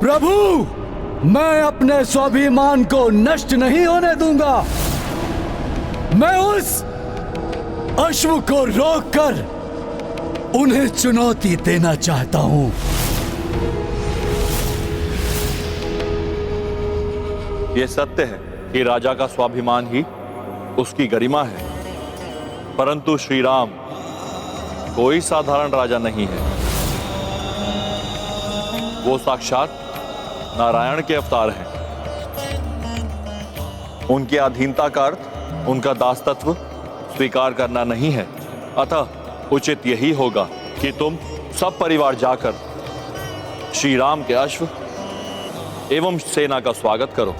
प्रभु, मैं अपने स्वाभिमान को नष्ट नहीं होने दूंगा। मैं उस अश्व को रोककर उन्हें चुनौती देना चाहता हूं। यह सत्य है कि राजा का स्वाभिमान ही उसकी गरिमा है, परंतु श्री राम कोई साधारण राजा नहीं है। वो साक्षात नारायण के अवतार हैं। उनकी अधीनता का अर्थ उनका दासत्व स्वीकार करना नहीं है। अतः उचित यही होगा कि तुम सब परिवार जाकर श्री राम के अश्व एवं सेना का स्वागत करो।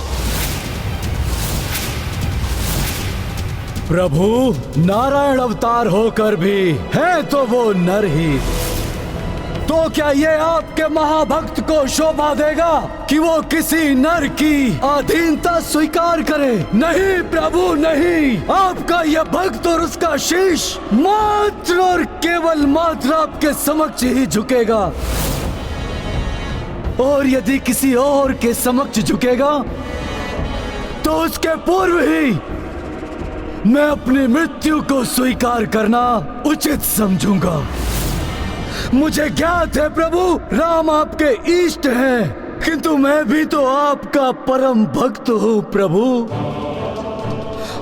प्रभु, नारायण अवतार होकर भी है तो वो नर ही। तो क्या ये आपके महाभक्त को शोभा देगा कि वो किसी नर की अधीनता स्वीकार करे? नहीं प्रभु, नहीं। आपका यह भक्त और उसका शीश मात्र और केवल मात्र आपके समक्ष ही झुकेगा। और यदि किसी और के समक्ष झुकेगा तो उसके पूर्व ही मैं अपनी मृत्यु को स्वीकार करना उचित समझूंगा। मुझे ज्ञात है प्रभु, राम आपके इष्ट हैं, किंतु मैं भी तो आपका परम भक्त हूँ प्रभु।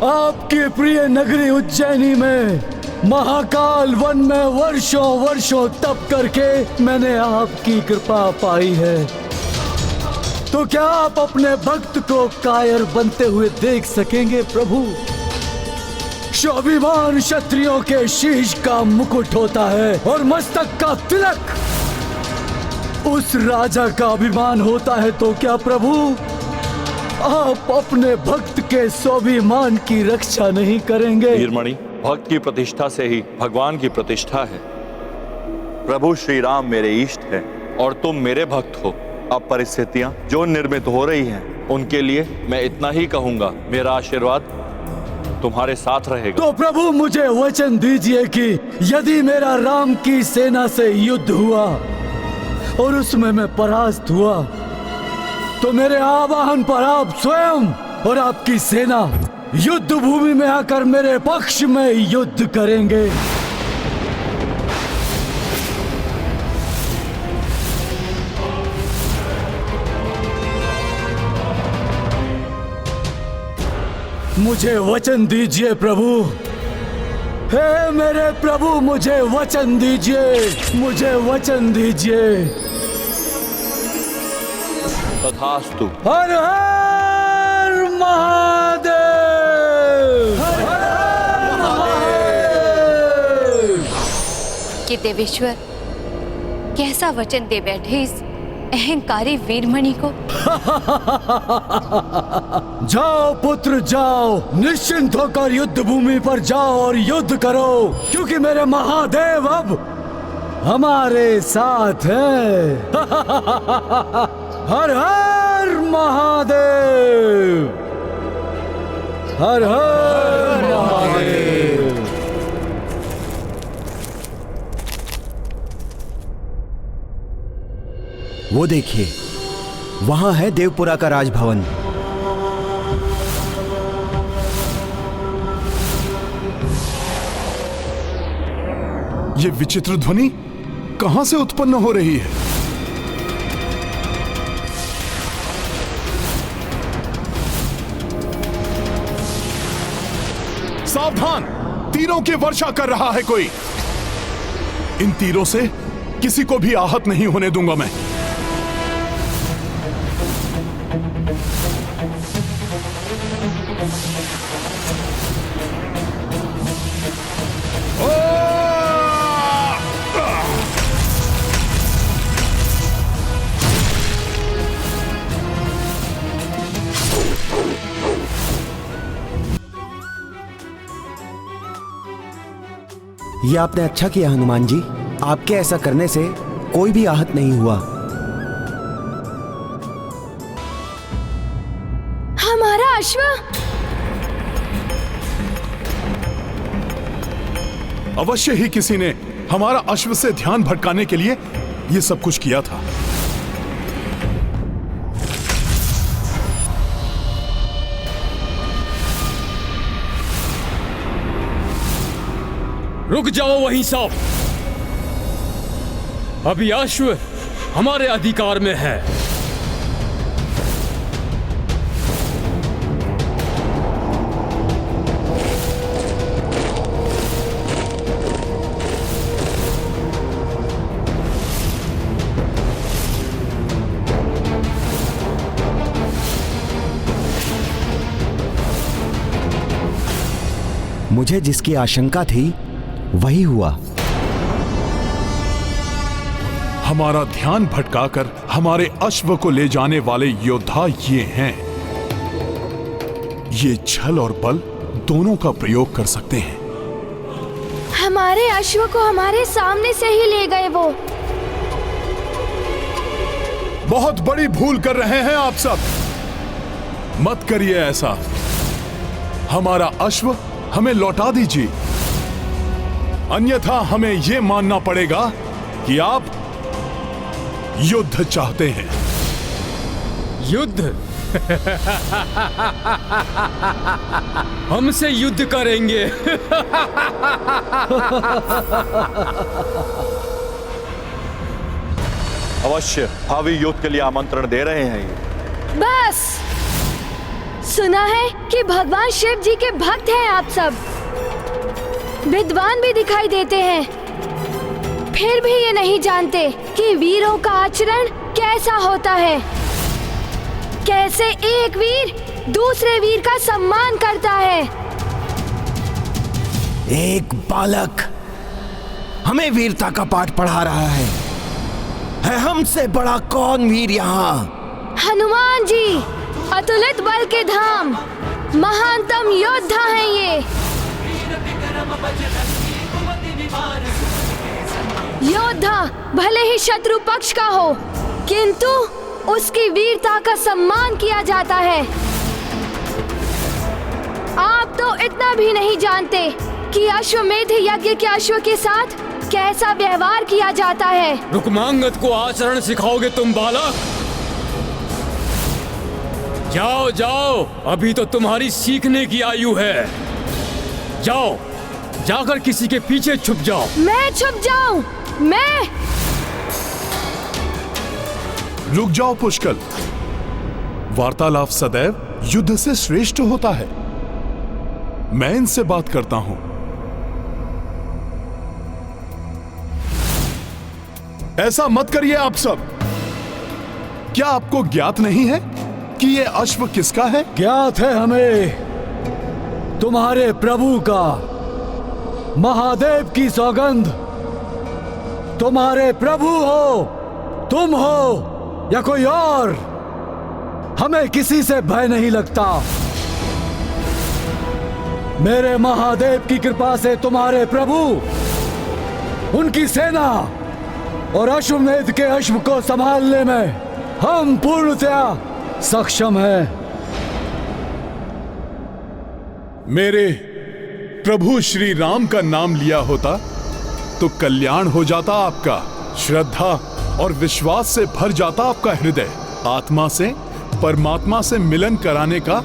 आपकी प्रिय नगरी उज्जैनी में महाकाल वन में वर्षों वर्षों तप करके मैंने आपकी कृपा पाई है। तो क्या आप अपने भक्त को कायर बनते हुए देख सकेंगे प्रभु? स्वाभिमान क्षत्रियों के शीश का मुकुट होता है और मस्तक का तिलक उस राजा का अभिमान होता है। तो क्या प्रभु आप अपने भक्त के स्वाभिमान की रक्षा नहीं करेंगे? वीरमणि, भक्त की प्रतिष्ठा से ही भगवान की प्रतिष्ठा है। प्रभु श्री राम मेरे इष्ट हैं और तुम मेरे भक्त हो। अब परिस्थितियां जो निर्मित हो रही हैं उनके लिए मैं इतना ही कहूंगा, मेरा आशीर्वाद तुम्हारे साथ रहेगा। तो प्रभु मुझे वचन दीजिए कि यदि मेरा राम की सेना से युद्ध हुआ और उसमें मैं परास्त हुआ तो मेरे आवाहन पर आप स्वयं और आपकी सेना युद्ध भूमि में आकर मेरे पक्ष में युद्ध करेंगे। मुझे वचन दीजिए प्रभु। हे मेरे प्रभु, मुझे वचन दीजिए, मुझे वचन दीजिए। तथास्तु। हर हर महादेव, हर हर महादेव। कि देवेश्वर कैसा वचन दे बैठे इस अहंकारी वीरमणि को। जाओ पुत्र जाओ, निश्चिंत होकर युद्ध भूमि पर जाओ और युद्ध करो, क्योंकि मेरे महादेव अब हमारे साथ हैं। हर हर महादेव, हर हर महादेव। वो देखिए, वहां है देवपुरा का राजभवन। ये विचित्र ध्वनि कहां से उत्पन्न हो रही है? सावधान, तीरों की वर्षा कर रहा है कोई। इन तीरों से किसी को भी आहत नहीं होने दूंगा मैं। ये आपने अच्छा किया हनुमान जी, आपके ऐसा करने से कोई भी आहत नहीं हुआ। हमारा अश्व। अवश्य ही किसी ने हमारा अश्व से ध्यान भटकाने के लिए ये सब कुछ किया था। रुक जाओ वहीं सब। अभी अश्व हमारे अधिकार में है। मुझे जिसकी आशंका थी वही हुआ। हमारा ध्यान भटकाकर हमारे अश्व को ले जाने वाले योद्धा ये हैं। ये छल और बल दोनों का प्रयोग कर सकते हैं। हमारे अश्व को हमारे सामने से ही ले गए वो। बहुत बड़ी भूल कर रहे हैं आप सब। मत करिए ऐसा। हमारा अश्व हमें लौटा दीजिए, अन्यथा हमें यह मानना पड़ेगा कि आप युद्ध चाहते हैं। युद्ध? हमसे युद्ध करेंगे? अवश्य भावी युद्ध के लिए आमंत्रण दे रहे हैं ये। बस सुना है कि भगवान शिव जी के भक्त हैं आप सब। विद्वान भी दिखाई देते हैं, फिर भी ये नहीं जानते कि वीरों का आचरण कैसा होता है। कैसे एक वीर दूसरे वीर का सम्मान करता है। एक बालक हमें वीरता का पाठ पढ़ा रहा है हमसे बड़ा कौन वीर यहाँ? हनुमान जी, अतुलित बल के धाम, महानतम योद्धा हैं ये। योद्धा भले ही शत्रु पक्ष का हो, किंतु उसकी वीरता का सम्मान किया जाता है। आप तो इतना भी नहीं जानते कि अश्वमेध यज्ञ के अश्व के साथ कैसा व्यवहार किया जाता है। रुक्मांगद को आचरण सिखाओगे तुम बालक? जाओ जाओ, अभी तो तुम्हारी सीखने की आयु है। जाओ, जाकर किसी के पीछे छुप जाओ। मैं छुप जाऊं? मैं? रुक जाओ पुष्कल। वार्तालाप सदैव युद्ध से श्रेष्ठ होता है। मैं इनसे बात करता हूं। ऐसा मत करिए आप सब। क्या आपको ज्ञात नहीं है कि ये अश्व किसका है? ज्ञात है हमें, तुम्हारे प्रभु का। महादेव की सौगंध, तुम्हारे प्रभु हो, तुम हो या कोई और, हमें किसी से भय नहीं लगता। मेरे महादेव की कृपा से तुम्हारे प्रभु, उनकी सेना और अश्वमेध के अश्व को संभालने में हम पूर्णतया सक्षम हैं। मेरे प्रभु श्री राम का नाम लिया होता तो कल्याण हो जाता आपका। श्रद्धा और विश्वास से भर जाता आपका हृदय। आत्मा से परमात्मा से मिलन कराने का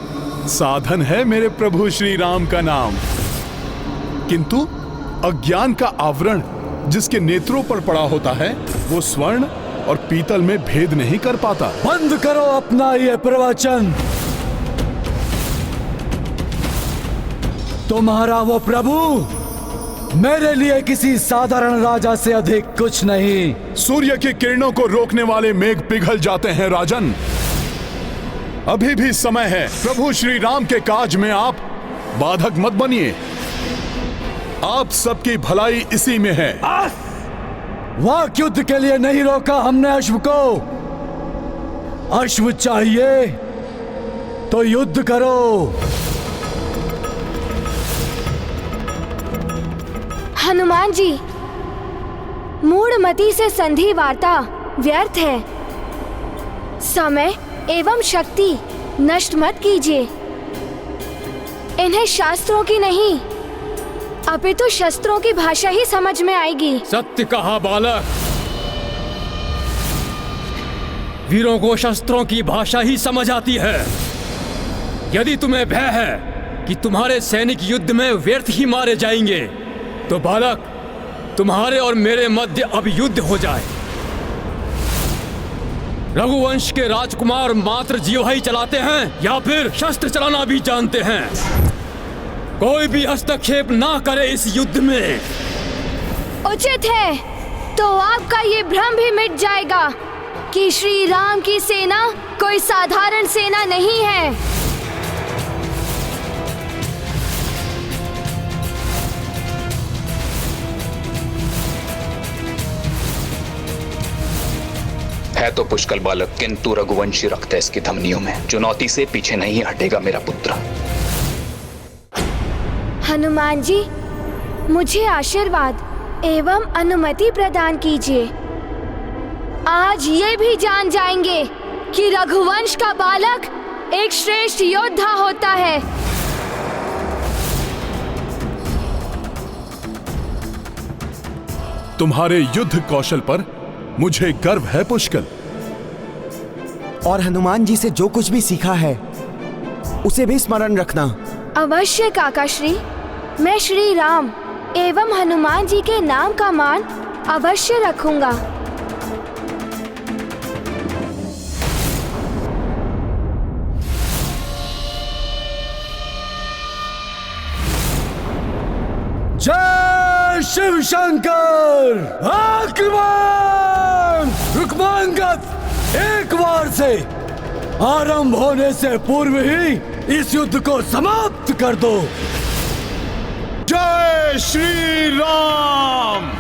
साधन है मेरे प्रभु श्री राम का नाम। किंतु अज्ञान का आवरण जिसके नेत्रों पर पड़ा होता है, वो स्वर्ण और पीतल में भेद नहीं कर पाता। बंद करो अपना ये प्रवचन। तुम्हारा वो प्रभु मेरे लिए किसी साधारण राजा से अधिक कुछ नहीं। सूर्य की किरणों को रोकने वाले मेघ पिघल जाते हैं राजन। अभी भी समय है। प्रभु श्री राम के काज में आप बाधक मत बनिए। आप सबकी भलाई इसी में है। वाक युद्ध के लिए नहीं रोका हमने अश्व को। अश्व चाहिए तो युद्ध करो। हनुमान जी, मूढ़मति से संधि वार्ता व्यर्थ है। समय एवं शक्ति नष्ट मत कीजिए। इन्हें शास्त्रों की नहीं, अपितु शस्त्रों की भाषा ही समझ में आएगी। सत्य कहा बालक। वीरों को शस्त्रों की भाषा ही समझ आती है। यदि तुम्हें भय है कि तुम्हारे सैनिक युद्ध में व्यर्थ ही मारे जाएंगे, तो बालक, तुम्हारे और मेरे मध्य अब युद्ध हो जाए। रघुवंश के राजकुमार मात्र जीवा ही चलाते हैं या फिर शस्त्र चलाना भी जानते हैं? कोई भी हस्तक्षेप ना करे इस युद्ध में। उचित है, तो आपका ये भ्रम भी मिट जाएगा कि श्री राम की सेना कोई साधारण सेना नहीं है। है तो पुष्कल बालक, किंतु रघुवंशी रक्त है इसकी धमनियों में। चुनौती से पीछे नहीं हटेगा मेरा पुत्र। हनुमान जी, मुझे आशीर्वाद एवं अनुमति प्रदान कीजिए। आज ये भी जान जाएंगे कि रघुवंश का बालक एक श्रेष्ठ योद्धा होता है। तुम्हारे युद्ध कौशल पर मुझे गर्व है पुष्कल। और हनुमान जी से जो कुछ भी सीखा है उसे भी स्मरण रखना। अवश्य काकाश्री, मैं श्री राम एवं हनुमान जी के नाम का मान अवश्य रखूंगा। जय शिव शंकर। आक्रमण! रुक्मांगद, एक बार से आरंभ होने से पूर्व ही इस युद्ध को समाप्त कर दो। जय श्री राम।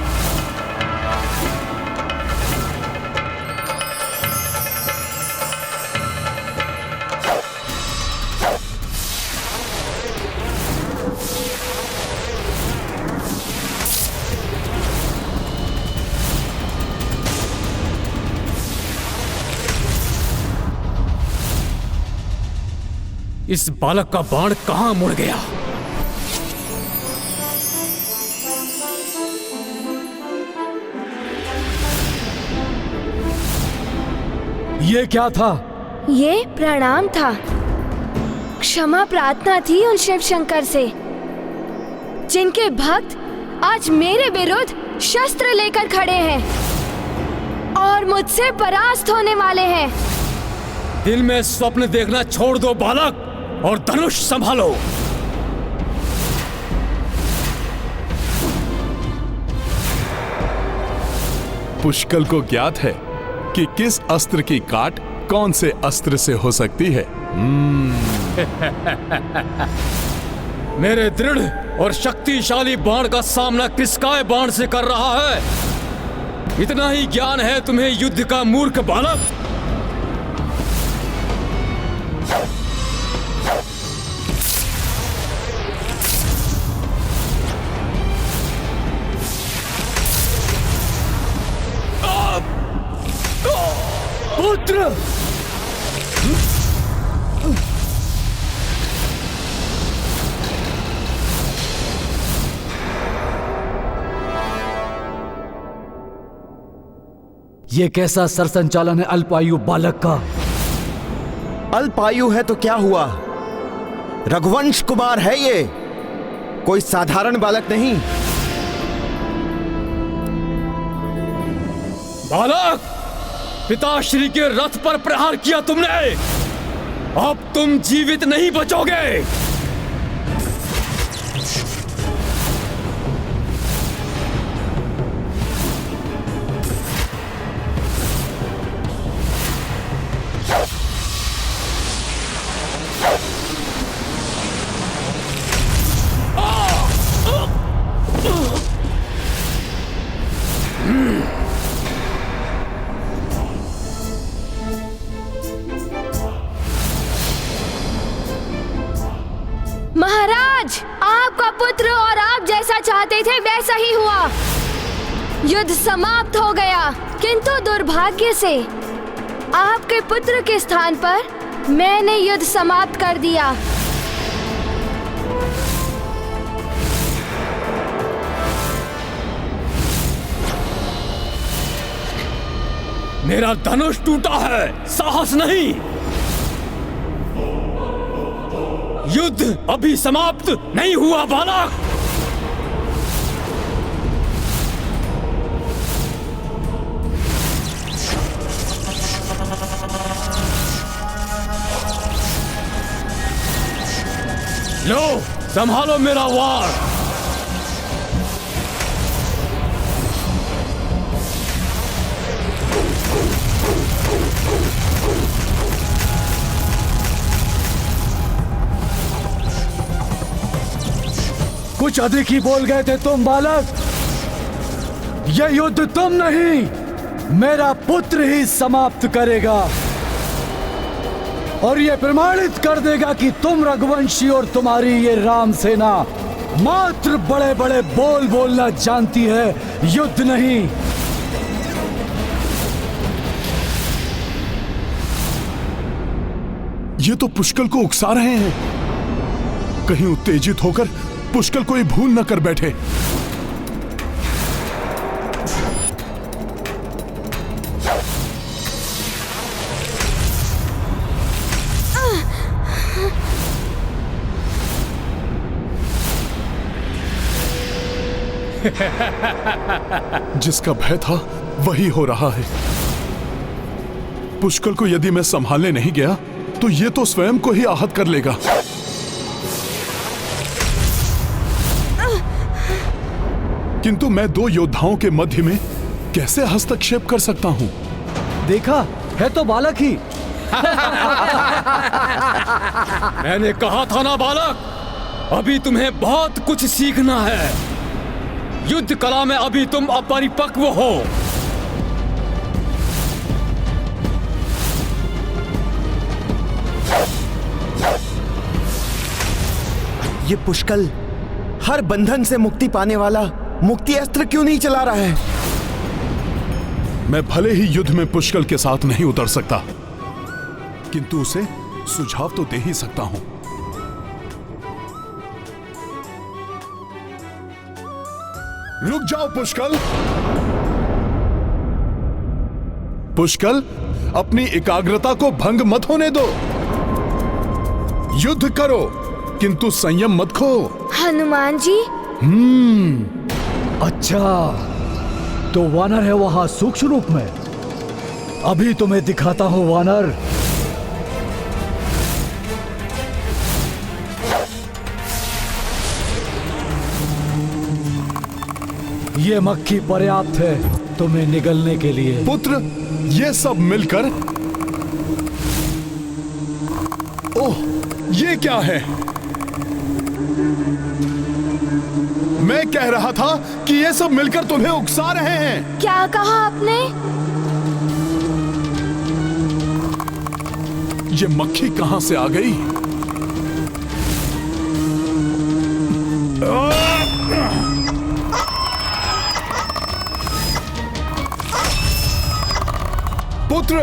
इस बालक का बाण कहां मुड़ गया? ये क्या था? ये प्रणाम था। क्षमा प्रार्थना थी उन शिव शंकर से, जिनके भक्त आज मेरे विरुद्ध शस्त्र लेकर खड़े हैं और मुझसे परास्त होने वाले हैं। दिल में स्वप्न देखना छोड़ दो बालक, और धनुष संभालो। पुष्कल को ज्ञात है कि किस अस्त्र की काट कौन से अस्त्र से हो सकती है। मेरे दृढ़ और शक्तिशाली बाण का सामना किसकाय बाण से कर रहा है? इतना ही ज्ञान है तुम्हें युद्ध का, मूर्ख बालक। पुत्र! ये कैसा सरसंचालन है अल्पायु बालक का? अल्पायु है तो क्या हुआ, रघुवंश कुमार है ये, कोई साधारण बालक नहीं। बालक, पिताश्री के रथ पर प्रहार किया तुमने, अब तुम जीवित नहीं बचोगे। महाराज, आपका पुत्र और आप जैसा चाहते थे वैसा ही हुआ। युद्ध समाप्त हो गया, किंतु दुर्भाग्य से आपके पुत्र के स्थान पर मैंने युद्ध समाप्त कर दिया। मेरा धनुष टूटा है, साहस नहीं। युद्ध अभी समाप्त नहीं हुआ बालक। लो संभालो मेरा वार। कुछ अधिक ही बोल गए थे तुम बालक। यह युद्ध तुम नहीं, मेरा पुत्र ही समाप्त करेगा और यह प्रमाणित कर देगा कि तुम रघुवंशी और तुम्हारी ये राम सेना मात्र बड़े बड़े बोल बोलना जानती है, युद्ध नहीं। ये तो पुष्कल को उकसा रहे हैं। कहीं उत्तेजित होकर पुष्कल को ही भूल न कर बैठे। जिसका भय था वही हो रहा है। पुष्कल को यदि मैं संभालने नहीं गया तो ये तो स्वयं को ही आहत कर लेगा। किंतु मैं दो योद्धाओं के मध्य में कैसे हस्तक्षेप कर सकता हूं? देखा है तो बालक ही। मैंने कहा था ना बालक, अभी तुम्हें बहुत कुछ सीखना है। युद्ध कला में अभी तुम अपरिपक्व हो। ये पुष्कल हर बंधन से मुक्ति पाने वाला मुक्ति अस्त्र क्यों नहीं चला रहा है? मैं भले ही युद्ध में पुष्कल के साथ नहीं उतर सकता, किंतु उसे सुझाव तो दे ही सकता हूं। रुक जाओ पुष्कल। पुष्कल, अपनी एकाग्रता को भंग मत होने दो। युद्ध करो किंतु संयम मत खो। हनुमान जी। अच्छा, तो वानर है वहां सूक्ष्म रूप में। अभी तुम्हें दिखाता हूं वानर। ये मक्खी पर्याप्त है तुम्हें निगलने के लिए। पुत्र, ये सब मिलकर, ओह, ये क्या है? मैं कह रहा था कि ये सब मिलकर तुम्हें उकसा रहे हैं। क्या कहा आपने? ये मक्खी कहां से आ गई? पुत्र,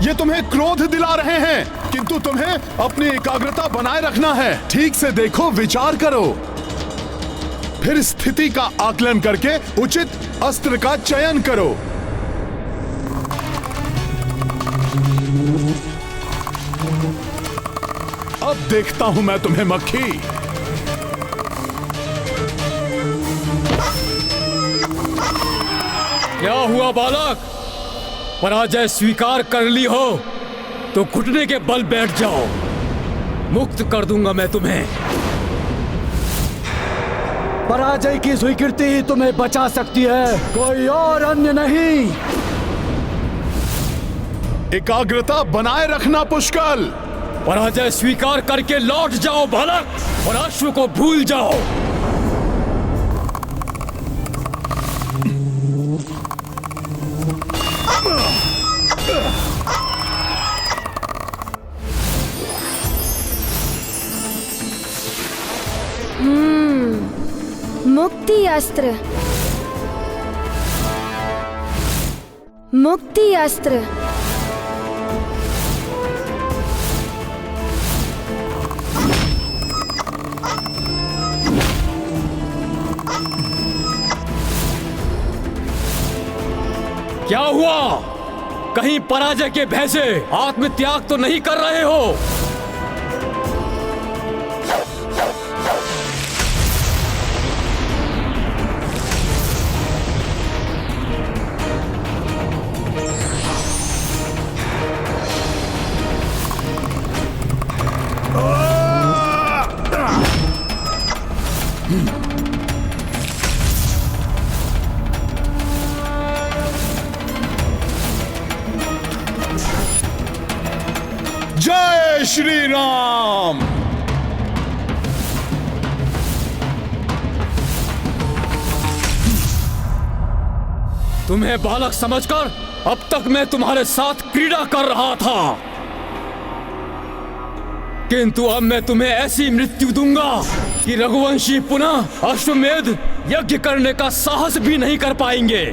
ये तुम्हें क्रोध दिला रहे हैं, किंतु तुम्हें अपनी एकाग्रता बनाए रखना है। ठीक से देखो, विचार करो, फिर स्थिति का आकलन करके उचित अस्त्र का चयन करो। अब देखता हूं मैं तुम्हें मक्खी। क्या हुआ बालक? पराजय स्वीकार कर ली हो तो घुटने के बल बैठ जाओ। मुक्त कर दूंगा मैं तुम्हें। पराजय की स्वीकृति ही तुम्हें बचा सकती है, कोई और अन्य नहीं। एकाग्रता बनाए रखना पुष्कल। पराजय स्वीकार करके लौट जाओ बालक और अश्व को भूल जाओ। मुक्ति अस्त्र। मुक्ति अस्त्र। क्या हुआ? कहीं पराजय के भय से आत्मत्याग तो नहीं कर रहे हो? जय श्री राम। तुम्हें बालक समझकर अब तक मैं तुम्हारे साथ क्रीड़ा कर रहा था, किंतु अब मैं तुम्हें ऐसी मृत्यु दूंगा कि रघुवंशी पुनः अश्वमेध यज्ञ करने का साहस भी नहीं कर पाएंगे।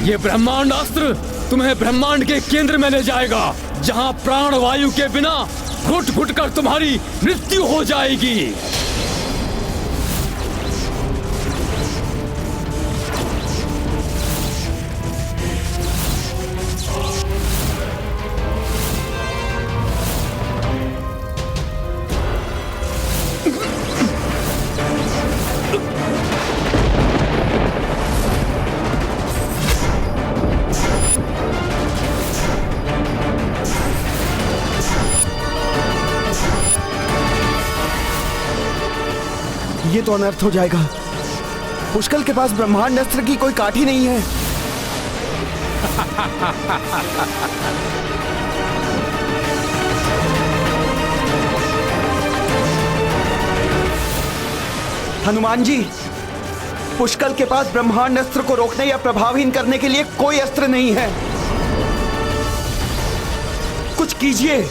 ये ब्रह्मांड अस्त्र तुम्हें ब्रह्मांड के केंद्र में ले जाएगा, जहां प्राण वायु के बिना घुट घुट कर तुम्हारी मृत्यु हो जाएगी। ये तो अनर्थ हो जाएगा। पुष्कल के पास ब्रह्मांड अस्त्र की कोई काठी नहीं है। हनुमान जी, पुष्कल के पास ब्रह्मांड अस्त्र को रोकने या प्रभावहीन करने के लिए कोई अस्त्र नहीं है। कुछ कीजिए।